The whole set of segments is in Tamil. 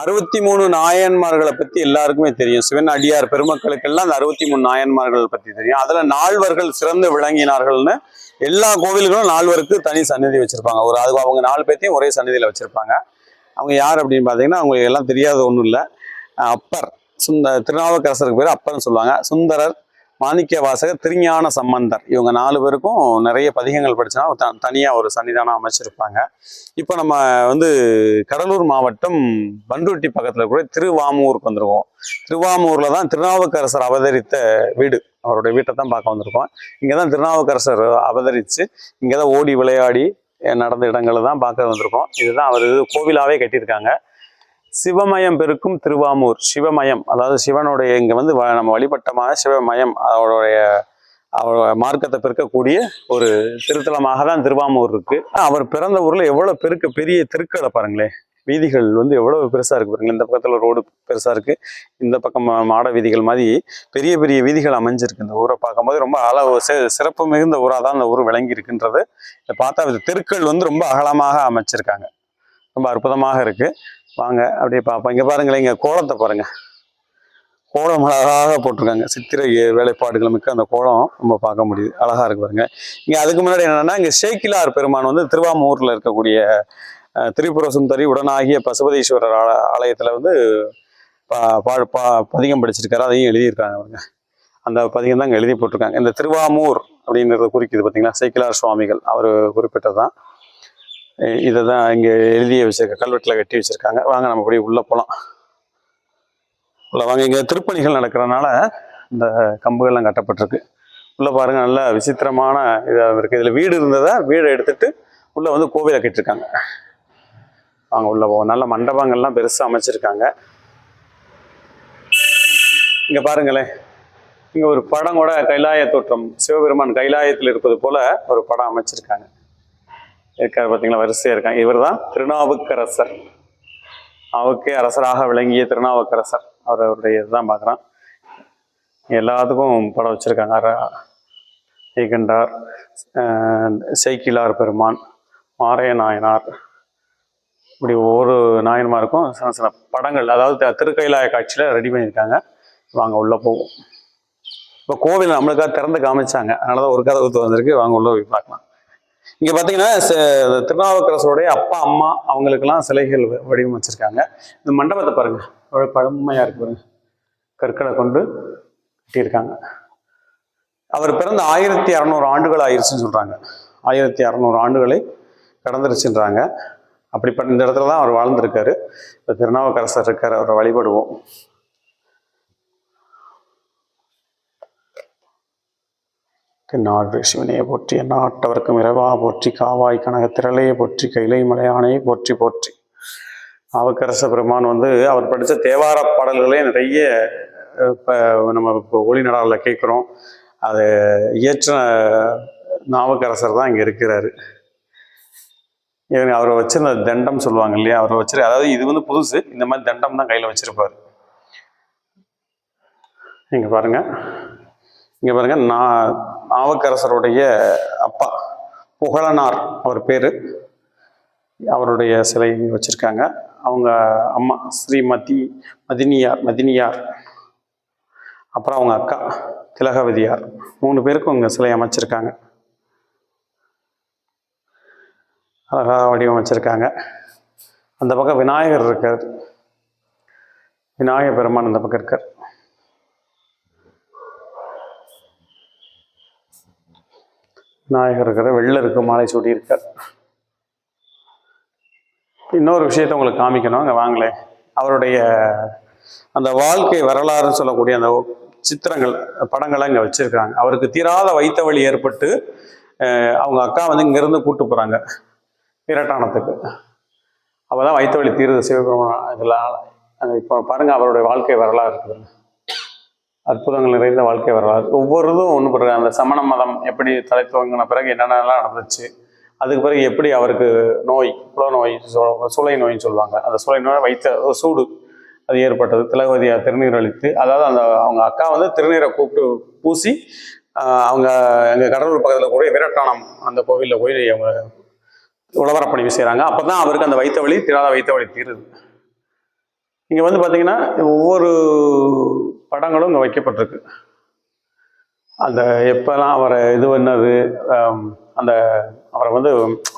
63 நாயன்மார்களை பத்தி எல்லாருக்குமே தெரியும். சிவன் அடியார் பெருமக்களுக்கெல்லாம் அந்த 63 நாயன்மார்கள் பத்தி தெரியும். அதுல நால்வர்கள் சிறந்து விளங்கினார்கள்னு எல்லா கோவில்களும் நால்வருக்கு தனி சந்நிதி வச்சிருப்பாங்க. அது அவங்க 4 பேர்த்தையும் ஒரே சந்நிதியில வச்சிருப்பாங்க. அவங்க யார் அப்படின்னு பாத்தீங்கன்னா, அவங்களுக்கு எல்லாம் தெரியாத ஒன்றும் இல்லை. அப்பர் திருநாவுக்கரசருக்கு பேர் அப்பர்னு சொல்லுவாங்க. சுந்தரர், மாணிக்க வாசகர், திருஞான சம்பந்தர், இவங்க 4 பேருக்கும் நிறைய பதிகங்கள் படிச்சா தனியா ஒரு சன்னிதானம் அமைச்சிருப்பாங்க. இப்போ நம்ம கடலூர் மாவட்டம் பண்ருட்டி பக்கத்துல கூட திருவாமூருக்கு வந்திருக்கோம். திருவாமூர்ல தான் திருநாவுக்கரசர் அவதரித்த வீடு, அவருடைய வீட்டை தான் பார்க்க வந்திருக்கோம். இங்கதான் திருநாவுக்கரசர் அவதரிச்சு இங்கதான் ஓடி விளையாடி நடந்த இடங்களை தான் பார்க்க வந்திருக்கோம். இதுதான் அவர் கோவிலாவே கட்டியிருக்காங்க. சிவமயம் பெருக்கும் திருவாமூர். சிவமயம் அதாவது சிவனுடைய இங்க நம்ம வழிபட்டமான சிவமயம் அவருடைய மார்க்கத்தை பெருக்கக்கூடிய ஒரு திருத்தலமாக தான் திருவாமூர் இருக்கு. அவர் பிறந்த ஊர்ல எவ்வளவு பெரிய தெருக்களை பாருங்களேன். வீதிகள் எவ்வளவு பெருசா இருக்கு பாருங்களேன். இந்த பக்கத்துல ரோடு பெருசா இருக்கு, இந்த பக்கம் மாட வீதிகள் மாதிரி பெரிய பெரிய வீதிகள் அமைஞ்சிருக்கு. இந்த ஊரை பார்க்கும்போது ரொம்ப சிறப்பு மிகுந்த ஊரா தான் இந்த ஊர் விளங்கி இருக்குன்றது இதை பார்த்தா தெருக்கள் ரொம்ப அகலமாக அமைச்சிருக்காங்க. ரொம்ப அற்புதமாக இருக்கு. வாங்க அப்படியே பார்ப்போம். இங்க பாருங்களேன், இங்க கோலத்தை பாருங்க. கோலம் அழகாக போட்டிருக்காங்க. சித்திரை வேலைப்பாடுகள் மிக்க அந்த கோலம் நம்ம பார்க்க முடியுது. அழகா இருக்கு பாருங்க. இங்க அதுக்கு முன்னாடி என்னன்னா, இங்க சேக்கிலார் பெருமான் திருவாமூர்ல இருக்கக்கூடிய திரிபுர சுந்தரி உடனாகிய பசுபதீஸ்வரர் ஆலயத்துல பதிகம் படிச்சிருக்காரு. அதையும் எழுதியிருக்காங்க பாருங்க. அந்த பதிகம் தான் இங்க எழுதி போட்டிருக்காங்க. இந்த திருவாமூர் அப்படிங்கிறது குறிக்குது பார்த்தீங்களா, சேக்கிலார் சுவாமிகள் அவர் குறிப்பிட்டதான். இதை தான் இங்கே எழுதிய வச்சிருக்க கல்வெட்டில் கட்டி வச்சிருக்காங்க. வாங்க நம்ம அப்படியே உள்ள போகலாம். உள்ள வாங்க. இங்கே திருப்பணிகள் நடக்கிறதுனால இந்த கம்புகள்லாம் கட்டப்பட்டிருக்கு. உள்ள பாருங்க, நல்ல விசித்திரமான இதாக இருக்கு. இதில் வீடு இருந்ததை வீடை எடுத்துட்டு உள்ள கோவிலை கட்டிருக்காங்க. வாங்க உள்ள போவோம். நல்ல மண்டபங்கள்லாம் பெருசாக அமைச்சிருக்காங்க. இங்கே பாருங்களேன், இங்கே ஒரு படம் கூட கைலாய தோற்றம், சிவபெருமான் கைலாயத்தில் இருப்பது போல ஒரு படம் அமைச்சிருக்காங்க. இருக்காரு பார்த்தீங்களா, வரிசையா இருக்காங்க. இவர் தான் திருநாவுக்கரசர். அவருக்கே அரசராக விளங்கிய திருநாவுக்கரசர். அவருடைய இதுதான் பார்க்குறான். எல்லாத்துக்கும் படம் வச்சிருக்காங்க. ஐகண்டார், சேக்கிலார் பெருமான், மாரைய நாயனார், இப்படி ஒவ்வொரு நாயன்மாருக்கும் சின்ன சின்ன படங்கள், அதாவது திருக்கைலாய காட்சியில ரெடி பண்ணியிருக்காங்க. வாங்க உள்ள போவோம். இப்போ கோவில் நம்மளுக்காக திறந்து காமிச்சாங்க, அதனாலதான் ஒரு கதவு வந்திருக்கு. வாங்க உள்ள போய் பார்க்கலாம். இங்க பாத்தீங்கன்னா, திருநாவுக்கரசருடைய அப்பா அம்மா அவங்களுக்கெல்லாம் சிலைகள் வடிவமைச்சிருக்காங்க. இந்த மண்டபத்தை பாருங்க, எவ்வளவு பழமையா இருக்கு பாருங்க. கற்களை கொண்டு கட்டியிருக்காங்க. அவர் பிறந்த 1600 ஆண்டுகள் ஆயிடுச்சுன்னு சொல்றாங்க. 1600 ஆண்டுகளை கடந்துருச்சுன்றாங்க. அப்படிப்பட்ட இந்த இடத்துல தான் அவர் வாழ்ந்திருக்காரு. இப்ப திருநாவுக்கரசர் இருக்காரு, அவரை வழிபடுவோம். நாடு சிவனையை போற்றி, நாட்டவர்க்கும் இரவா போற்றி, காவாய் கனக திரளையை போற்றி, கைலை மலையானையை போற்றி போற்றி. நாவுக்கரச பெருமான் அவர் படித்த தேவார பாடல்களே நிறைய இப்போ நம்ம இப்போ ஒளி நடாவில் கேட்குறோம். அதை இயற்ற நாவுக்கரசர் தான் இங்கே இருக்கிறாரு. அவரை வச்சிருந்த தண்டம் சொல்லுவாங்க இல்லையா, அவரை வச்சிரு, அதாவது இது புதுசு, இந்த மாதிரி தண்டம் தான் கையில் வச்சிருப்பாரு. இங்கே பாருங்க, இங்க பாருங்க, நாவுக்கரசருடைய அப்பா புகழனார் அவர் பேரு. அவருடைய சிலை வச்சிருக்காங்க. அவங்க அம்மா ஸ்ரீமதி மதினியார், அப்புறம் அவங்க அக்கா திலகவதியார், 3 பேருக்கும் இங்க சிலை அமைச்சிருக்காங்க. அழகா வடிவமைச்சிருக்காங்க. அந்த பக்கம் விநாயகர் இருக்கார். விநாயகர் பெருமான் அந்த பக்கம் இருக்கார். விநாயகர் இருக்கிற வெள்ளை இருக்கு, மாலை சூடி இருக்கார். இன்னொரு விஷயத்த உங்களுக்கு காமிக்கணும், அங்கே வாங்களே. அவருடைய அந்த வாழ்க்கை வரலாறுன்னு சொல்லக்கூடிய அந்த சித்திரங்கள், படங்கள்லாம் இங்கே வச்சிருக்காங்க. அவருக்கு தீராத வயிற்று வலி ஏற்பட்டு அவங்க அக்கா இங்கேருந்து கூப்பிட்டு போகிறாங்க வீரட்டானத்துக்கு. அப்போதான் வயிற்று வலி தீருது சிவபெருமான். இதெல்லாம் இப்போ பாருங்க, அவருடைய வாழ்க்கை வரலாறு இருக்குது. அற்புதங்கள் நிறைந்த வாழ்க்கை வரலாறு. ஒவ்வொருதும் ஒன்று பிறகு அந்த சமண மதம் எப்படி தலை துவங்கின பிறகு என்னென்னலாம் நடந்துச்சு, அதுக்கு பிறகு எப்படி அவருக்கு நோய், புல நோய், சூளை நோயின்னு சொல்லுவாங்க, அந்த சூளை நோய் வைத்த சூடு அது ஏற்பட்டது. திலகவதியார் திருநீர் அளித்து, அதாவது அவங்க அக்கா திருநீரை கூப்பிட்டு பூசி அவங்க எங்கள் கடலூர் பக்கத்தில் கூட வீரட்டானம் அந்த கோவிலில் போய் அவங்க உழவரப்பணிவு செய்கிறாங்க. அப்போ தான் அவருக்கு அந்த வைத்த வலி, தீராத வைத்த வலி தீருது. இங்க வந்து பாத்தீங்கன்னா ஒவ்வொரு படங்களும் இங்க வைக்கப்பட்டிருக்கு. அந்த எப்பெல்லாம் அவரை இது பண்ணது, அந்த அவரை வந்து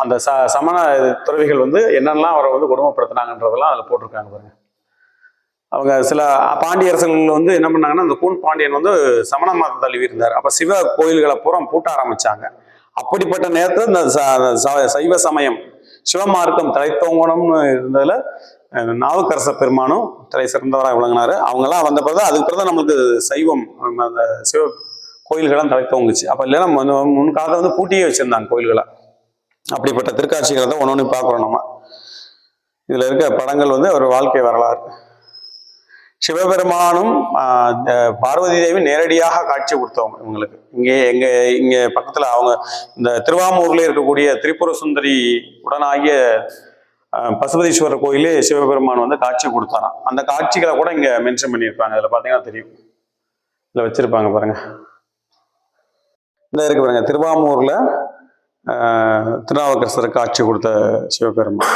அந்த சமண துறவிகள் வந்து என்னெல்லாம் அவரை வந்து கொடுமைப்படுத்தினாங்கன்றதெல்லாம் அதில் போட்டிருக்காங்க பாருங்க. அவங்க சில பாண்டியரசர்கள் வந்து என்ன பண்ணாங்கன்னா, அந்த கூன் பாண்டியன் வந்து சமண மதம் தழுவி இருந்தார். அப்ப சிவ கோயில்களை பூரா பூட்ட ஆரம்பிச்சாங்க. அப்படிப்பட்ட நேரத்தில் இந்த சைவ சமயம் சிவமார்க்கம் தலைத்தோங்கணும்னு இருந்ததுல நாவுக்கரச பெருமானும் தலை சிறந்தவராக விளங்கினாரு. அவங்கெல்லாம் வந்த பிறகு அதுக்கு பிறகு நம்மளுக்கு சைவம் அந்த சிவ கோயில்கள்லாம் தலைத்தோங்குச்சு. அப்ப இல்லைன்னா முன்காலத்தை வந்து பூட்டியே வச்சிருந்தாங்க கோயில்களை. அப்படிப்பட்ட திருக்காட்சிகளை தான் ஒன்று ஒன்று பார்க்குறோம் நம்ம. இதுல இருக்க படங்கள் வந்து ஒரு வாழ்க்கை வரலாறு. சிவபெருமானும் பார்வதி தேவி நேரடியாக காட்சி கொடுத்தவங்க இவங்களுக்கு. இங்க பக்கத்துல அவங்க இந்த திருவாமூர்ல இருக்கக்கூடிய திரிபுர சுந்தரி உடனாகிய பசுபதீஸ்வரர் கோயிலே சிவபெருமான் வந்து காட்சி கொடுத்தாராம். அந்த காட்சிகளை கூட இங்க மென்ஷன் பண்ணியிருப்பாங்க. அதுல பாத்தீங்கன்னா தெரியும், இதுல வச்சிருப்பாங்க பாருங்க. இந்த இருக்கு பாருங்க, திருவாமூர்ல திருநாவுக்கரசர் காட்சி கொடுத்த சிவபெருமான்.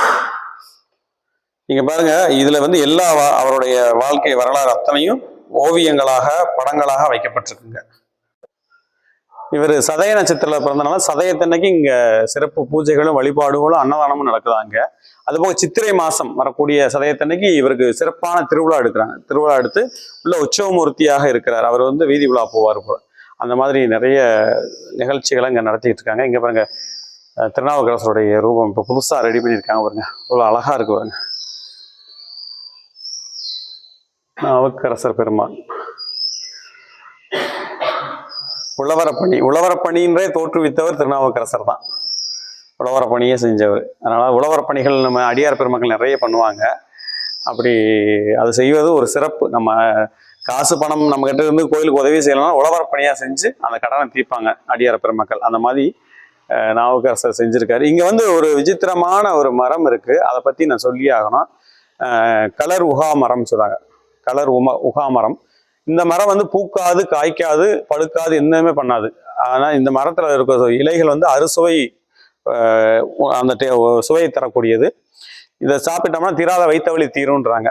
நீங்க பாருங்க, இதுல வந்து எல்லா அவருடைய வாழ்க்கை வரலாறு அத்தனையும் ஓவியங்களாக படங்களாக வைக்கப்பட்டிருக்குங்க. இவர் சதய நட்சத்திரத்துல பிறந்தனால சதயத்தன்னைக்கு இங்க சிறப்பு பூஜைகளும் வழிபாடுகளும் அன்னதானமும் நடக்குதாங்க. அதுபோக சித்திரை மாசம் வரக்கூடிய சதயத்தன்னைக்கு இவருக்கு சிறப்பான திருவிழா எடுக்கிறாங்க. திருவிழா எடுத்து உள்ள உற்சவமூர்த்தியாக இருக்கிறார். அவர் வந்து வீதி விழா போவார் போல. அந்த மாதிரி நிறைய நிகழ்ச்சிகளை இங்க நடத்திட்டு இருக்காங்க. இங்க பாருங்க, திருநாவுக்கரசருடைய ரூபம் இப்போ புதுசா ரெடி பண்ணியிருக்காங்க பாருங்க. இவ்வளவு அழகா இருக்கு பாருங்க. நாவுக்கரசர் பெருமான் உழவரப்பணின்றே தோற்றுவித்தவர் திருநாவுக்கரசர் தான். உழவரப்பணியே செஞ்சவர். அதனால உழவரப்பணிகள் நம்ம அடியார் பெருமக்கள் நிறைய பண்ணுவாங்க. அப்படி அது செய்வது ஒரு சிறப்பு. நம்ம காசு பணம் நம்ம கிட்ட இருந்து கோயிலுக்கு உதவி செய்யலாம், உழவரப்பணியா செஞ்சு அந்த கடனை தீர்ப்பாங்க அடியார் பெருமக்கள். அந்த மாதிரி நாவுக்கரசர் செஞ்சிருக்காரு. இங்க வந்து ஒரு விசித்திரமான ஒரு மரம் இருக்கு, அதை பத்தி நான் சொல்லி ஆகணும். கலர் உகா மரம் சொல்றாங்க. கலர் உகா மரம். இந்த மரம் வந்து பூக்காது, காய்க்காது, பழுக்காது, எதுவுமே பண்ணாது. ஆனா இந்த மரத்துல இருக்க இலைகள் வந்து அறுசுவை, அந்த சுவையை தரக்கூடியது. இதை சாப்பிட்டோம்னா தீராத வைத்த வலி தீரும்ன்றாங்க.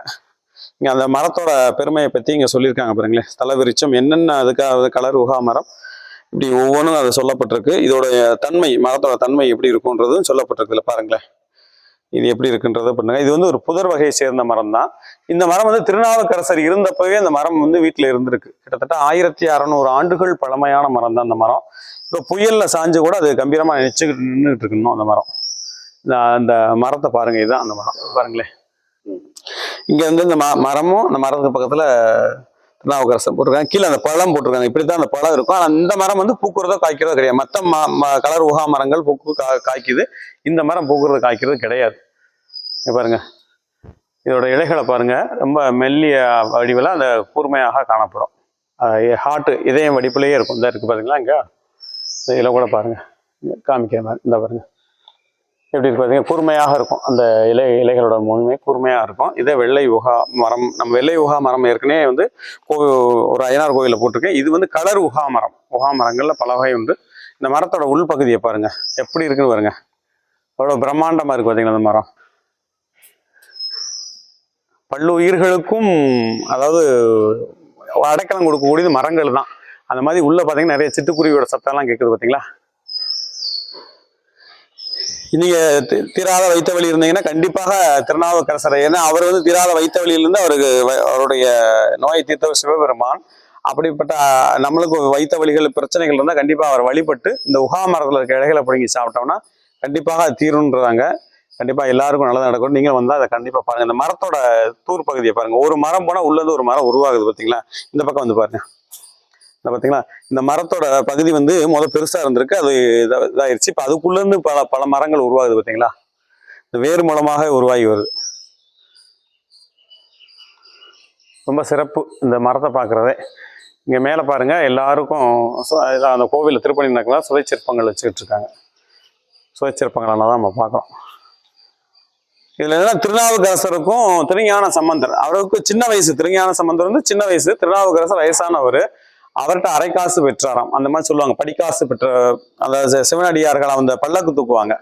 இங்க அந்த மரத்தோட பெருமையை பத்தி இங்க சொல்லியிருக்காங்க பாருங்களேன். தலவிருச்சம் என்னென்ன அதுக்காக கலர் உகா மரம் இப்படி ஒவ்வொன்றும் அது சொல்லப்பட்டிருக்கு. இதோட தன்மை, மரத்தோட தன்மை எப்படி இருக்கும்ன்றதும் சொல்லப்பட்டிருக்குல்ல பாருங்களேன். இது எப்படி இருக்குன்றதை பண்ணுங்க. இது வந்து ஒரு புதர் வகையை சேர்ந்த மரம் தான். இந்த மரம் வந்து திருநாவுக்கரசர் இருந்தப்பவே அந்த மரம் வந்து வீட்டில் இருந்திருக்கு. கிட்டத்தட்ட 1600 ஆண்டுகள் பழமையான மரம் தான் அந்த மரம். இப்போ புயல்ல சாஞ்சு கூட அது கம்பீரமா நின்றுட்டு இருக்கணும் அந்த மரம். அந்த மரத்தை பாருங்க, இதுதான் அந்த மரம் பாருங்களேன். இங்க வந்து இந்த மரமும் அந்த மரத்துக்கு பக்கத்துல திருநாவுக்கரசர் போட்டிருக்காங்க. கீழே அந்த பழம் போட்டிருக்காங்க. இப்படித்தான் அந்த பழம் இருக்கும். ஆனா இந்த மரம் வந்து பூக்குறதோ காய்க்கிறதோ கிடையாது. மற்ற கலர் உகா மரங்கள் பூக்கு காய்க்குது. இந்த மரம் பூக்குறது காய்க்கிறது கிடையாது. பாருங்க, இதோட இலைகளை பாருங்க, ரொம்ப மெல்லிய வடிவில் அந்த கூர்மையாக காணப்படும். ஹார்ட் இதயம் வடிப்பிலேயே இருக்கும். இந்த இருக்கு பாருங்களா, இங்க இதில் கூட பாருங்க, காமிக்கிற இந்த பாருங்க எப்படி இருக்கு பாருங்க, கூர்மையாக இருக்கும். அந்த இலைகளோட முழுமை கூர்மையாக இருக்கும். இதே வெள்ளை உகா மரம். நம்ம வெள்ளை உகா மரம் ஏற்கனவே வந்து ஒரு அய்யனார் கோயிலில் போட்டிருக்கேன். இது வந்து கலர் உகா மரம். உகா மரங்கள்ல பல வகை உண்டு. இந்த மரத்தோட உள்பகுதியை பாருங்க எப்படி இருக்குன்னு பாருங்க. அவ்வளோ பிரம்மாண்டமா இருக்கு பார்த்தீங்களா அந்த மரம். பல்லுயிர்களுக்கும் அதாவது அடைக்கலம் கொடுக்கக்கூடியது மரங்கள் தான். அந்த மாதிரி உள்ள பார்த்தீங்கன்னா நிறைய சிட்டுக்குருவியோட சத்தம்லாம் கேட்குது பார்த்தீங்களா. நீங்க தீராத வைத்த வழி இருந்தீங்கன்னா கண்டிப்பாக திருநாவுக்கரசரை, ஏன்னா அவர் வந்து தீராத வைத்த வழியிலிருந்து அவருடைய நோயை தீர்த்தவர் சிவபெருமான். அப்படிப்பட்ட நம்மளுக்கு வைத்த வழிகள் பிரச்சனைகள் இருந்தால் கண்டிப்பாக அவர் வழிபட்டு இந்த உகா மரத்தில் இருக்க இலைகளை பிடுங்கி சாப்பிட்டோம்னா கண்டிப்பாக அது தீருன்றாங்க. கண்டிப்பா எல்லாருக்கும் நல்லது நடக்கும். நீங்க வந்தா அதை கண்டிப்பா பாருங்க. இந்த மரத்தோட தூர் பகுதியை பாருங்க. ஒரு மரம் போனா உள்ள இருந்து ஒரு மரம் உருவாகுது பாத்தீங்களா. இந்த பக்கம் வந்து பாருங்க, பாத்தீங்களா. இந்த மரத்தோட பகுதி வந்து பெருசா இருந்திருக்கு, அது இதாயிருச்சு. இப்ப அதுக்குள்ள இருந்து பல மரங்கள் உருவாகுது பாத்தீங்களா. இந்த வேறு மூலமாக உருவாகி வருது. ரொம்ப சிறப்பு இந்த மரத்தை பாக்குறதே. இங்க மேல பாருங்க, எல்லாருக்கும் அந்த கோவில திருப்பணி நடக்கலாம், சுவை சிற்பங்கள் வச்சுக்கிட்டு இருக்காங்க. சுவை சிற்பங்களான தான் நம்ம பார்க்கறோம். இதுல என்ன, திருநாவுக்கரசருக்கும் திருஞான சம்பந்தர், அவருக்கு சின்ன வயசு. திருஞான சம்பந்தர் வந்து சின்ன வயசு, திருநாவுக்கரசர் வயசானவர். அவர்கிட்ட அரைக்காசு பெற்றாராம். அந்த மாதிரி சொல்லுவாங்க, படிக்காசு பெற்ற, அதாவது சிவனடியார்கள் அந்த பல்லக்கு தூக்குவாங்க.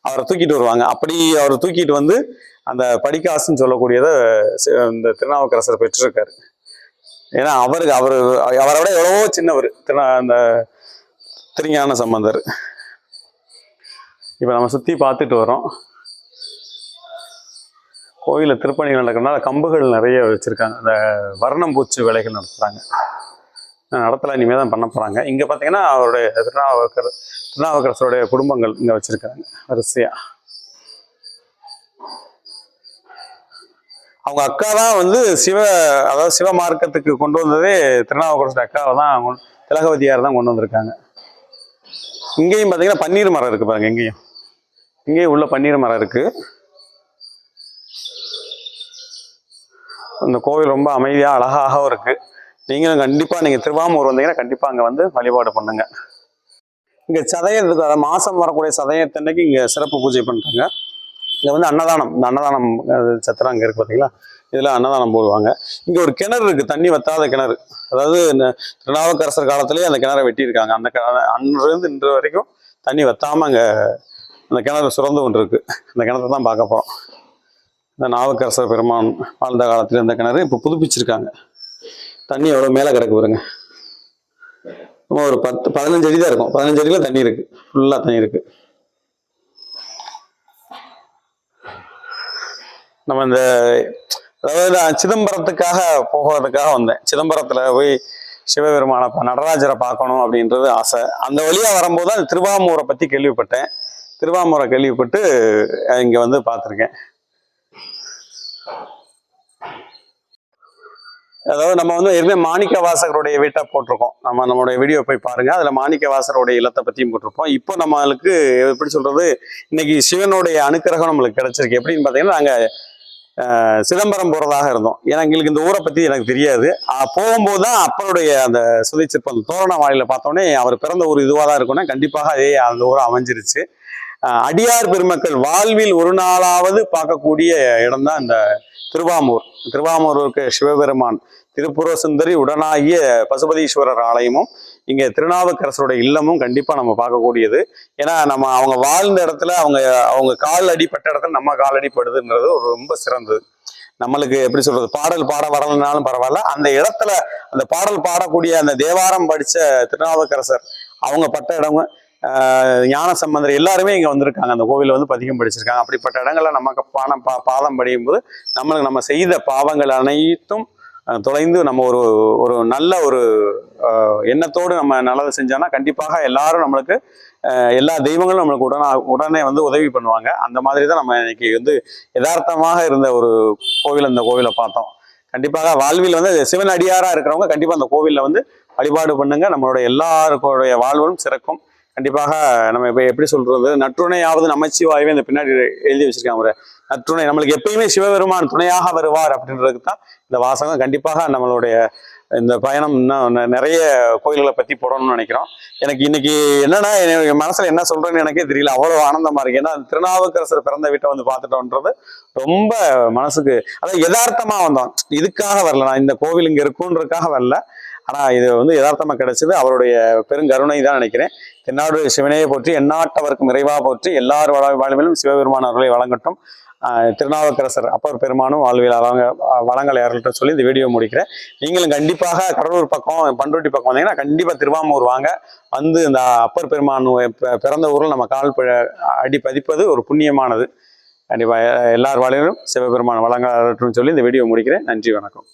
அவரை தூக்கிட்டு வருவாங்க. அப்படி அவரை தூக்கிட்டு வந்து அந்த படிக்காசுன்னு சொல்லக்கூடியதை இந்த திருநாவுக்கரசர் பெற்றிருக்காரு. ஏன்னா அவரை விட எவ்வளவோ சின்னவர் அந்த திருஞான சம்பந்தர். இப்போ நம்ம சுற்றி பார்த்துட்டு வரோம். கோயிலில் திருப்பணிகள் நடக்கிறதுனால கம்புகள் நிறைய வச்சுருக்காங்க. அந்த வர்ணம் பூச்சி வேலைகள் நடத்துகிறாங்க. நடத்தலை, இனிமேல் தான் பண்ண போகிறாங்க. இங்கே பார்த்தீங்கன்னா அவருடைய திருநாவுக்கரசருடைய குடும்பங்கள் இங்கே வச்சுருக்காங்க வரிசையாக. அவங்க அக்கா தான் வந்து அதாவது சிவ மார்க்கத்துக்கு கொண்டு வந்ததே திருநாவுக்கரசர் அக்காவை தான், திலகவதியார் தான் கொண்டு வந்திருக்காங்க. இங்கேயும் பார்த்தீங்கன்னா பன்னீர் மரம் இருக்குது பாருங்க. இங்கேயும் உள்ள பன்னீர் மரம் இருக்குது. அந்த கோவில் ரொம்ப அமைதியாக அழகாகவும் இருக்குது. நீங்களும் கண்டிப்பாக நீங்கள் திருவாமூர் வந்தீங்கன்னா கண்டிப்பாக அங்கே வந்து வழிபாடு பண்ணுங்க. இங்கே சதயம் இருக்குது. அதை மாதம் வரக்கூடிய சதயத்தன்னைக்கு இங்கே சிறப்பு பூஜை பண்ணுறாங்க. இங்கே வந்து அன்னதானம், இந்த அன்னதானம் சத்திரம் அங்கே இருக்குது பார்த்தீங்களா, இதில் அன்னதானம் போடுவாங்க. இங்கே ஒரு கிணறு இருக்குது, தண்ணி வத்தாத கிணறு. அதாவது இந்த திருநாவுக்கரசர் காலத்திலேயே அந்த கிணறை வெட்டியிருக்காங்க. அந்த அன்றிலிருந்து இன்று வரைக்கும் தண்ணி வத்தாமல் அங்கே அந்த கிணறு சுரந்து கொண்டு இருக்கு. அந்த கிணத்தை தான் பார்க்க போகிறோம். இந்த நாவுக்கரசர் பெருமான் வாழ்ந்த காலத்தில் இந்த கிணறு இப்போ புதுப்பிச்சிருக்காங்க. தண்ணி எவ்வளோ மேலே கிடக்கு பாருங்க. ஒரு 15 அடி தான் இருக்கும். 15 அடியில் தண்ணி இருக்கு, ஃபுல்லாக தண்ணி இருக்கு. நம்ம இந்த அதாவது சிதம்பரத்துக்காக போகிறதுக்காக வந்தேன். சிதம்பரத்தில் போய் சிவபெருமானை நடராஜரை பார்க்கணும் அப்படின்றது ஆசை. அந்த வழியாக வரும்போது தான் திருவாமூரை பற்றி கேள்விப்பட்டேன். திருவாமூரை கேள்விப்பட்டு இங்கே வந்து பார்த்துருக்கேன். அதாவது நம்ம வந்து ஏற்கனவே மாணிக்க வாசகருடைய வீட்டை போட்டிருக்கோம். நம்மளுடைய வீடியோ போய் பாருங்க. அதுல மாணிக்க வாசகருடைய இல்லத்தை பற்றியும் போட்டிருப்போம். இப்போ நம்மளுக்கு எப்படி சொல்றது, இன்னைக்கு சிவனுடைய அனுக்கிரகம் நம்மளுக்கு கிடைச்சிருக்கு. எப்படின்னு பார்த்தீங்கன்னா, நாங்கள் சிதம்பரம் போகிறதாக இருந்தோம். ஏன்னா எங்களுக்கு இந்த ஊரை பற்றி எனக்கு தெரியாது. போகும்போது தான் அப்பருடைய அந்த சுதைச்சிற்பம் தோரண வாயில பார்த்தோன்னே அவர் பிறந்த ஊர் இதுவாக தான் இருக்கும்னா கண்டிப்பாக அதே அந்த ஊரை அமைஞ்சிருச்சு. அடியார் பெருமக்கள் வாழ்வில் ஒரு நாளாவது பார்க்கக்கூடிய இடம் தான் இந்த திருவாமூர். திருவாமூருக்கு சிவபெருமான் திருப்புர சுந்தரி உடனாகிய பசுபதீஸ்வரர் ஆலயமும் இங்கே திருநாவுக்கரசருடைய இல்லமும் கண்டிப்பாக நம்ம பார்க்கக்கூடியது. ஏன்னா நம்ம அவங்க வாழ்ந்த இடத்துல அவங்க கால் அடிப்பட்ட இடத்துல நம்ம கால் அடிப்படுதுன்றது ஒரு ரொம்ப சிறந்தது. நம்மளுக்கு எப்படி சொல்றது, பாடல் பாட வரலனாலும் பரவாயில்ல, அந்த இடத்துல அந்த பாடல் பாடக்கூடிய அந்த தேவாரம் படித்த திருநாவுக்கரசர் அவங்க பட்ட இடங்க ஞான சம்பந்தர் எல்லாருமே இங்கே வந்திருக்காங்க. அந்த கோவிலில் வந்து பதிகம் படிச்சிருக்காங்க. அப்படிப்பட்ட இடங்கள்ல நமக்கு பாதம் படியும் போது நம்மளுக்கு நம்ம செய்த பாவங்கள் அனைத்தும் தொலைந்து நம்ம ஒரு நல்ல ஒரு எண்ணத்தோடு நம்ம நல்லது செஞ்சோம்னா கண்டிப்பாக எல்லாரும் நம்மளுக்கு எல்லா தெய்வங்களும் நம்மளுக்கு உடனே வந்து உதவி பண்ணுவாங்க. அந்த மாதிரி தான் நம்ம இன்னைக்கு வந்து யதார்த்தமாக இருந்த ஒரு கோவில், அந்த கோவிலை பார்த்தோம். கண்டிப்பாக வாழ்வில் வந்து சிவன் அடியாராக இருக்கிறவங்க கண்டிப்பாக அந்த கோவிலில் வந்து வழிபாடு பண்ணுங்க. நம்மளுடைய எல்லாருடைய வாழ்வும் சிறக்கும். கண்டிப்பாக நம்ம இப்போ எப்படி சொல்றது, நற்றுணையாவது நமச்சிவாயவே இந்த பின்னாடி எழுதி வச்சிருக்காங்க. ஒரு நற்றுணை, நம்மளுக்கு எப்பயுமே சிவபெருமான் துணையாக வருவார் அப்படின்றதுக்கு தான் இந்த வாசகம். கண்டிப்பாக நம்மளுடைய இந்த பயணம் இன்னும் நிறைய கோயில்களை பற்றி போடணும்னு நினைக்கிறோம். எனக்கு இன்னைக்கு என்னன்னா என் மனசுல என்ன சொல்றேன்னு எனக்கே தெரியல, அவ்வளோ ஆனந்தமா இருக்கு. ஏன்னா திருநாவுக்கரசர் பிறந்த வீட்டை வந்து பார்த்துட்டோன்றது ரொம்ப மனசுக்கு, அதாவது யதார்த்தமா வந்தோம். இதுக்காக வரல, நான் இந்த கோவில் இங்கே இருக்குன்றதுக்காக வரல. ஆனால் இது வந்து யதார்த்தமா கிடைச்சது அவருடைய பெருங்கருணை தான் நினைக்கிறேன். தென்னாடு சிவனையை போற்றி எந்நாட்டவருக்கும் இறைவா போற்றி எல்லார் வாழ்விலும் சிவபெருமான அவர்களை வழங்கட்டும். திருநாவுக்கரசர் அப்பர் பெருமானும் வாழ்வில் வளங்களை அருள்கிட்ட சொல்லி இந்த வீடியோ முடிக்கிறேன். நீங்களும் கண்டிப்பாக கடலூர் பக்கம் பண்ருட்டி பக்கம் வந்தீங்கன்னா கண்டிப்பாக திருவாமூர் வாங்க. வந்து இந்த அப்பர் பெருமான் பிறந்த ஊரில் நம்ம கால் அடி பதிப்பது ஒரு புண்ணியமானது. கண்டிப்பாக எல்லார் வாழ்விலும் சிவபெருமான் வளங்கள் அருள்ட்டுன்னு சொல்லி இந்த வீடியோ முடிக்கிறேன். நன்றி, வணக்கம்.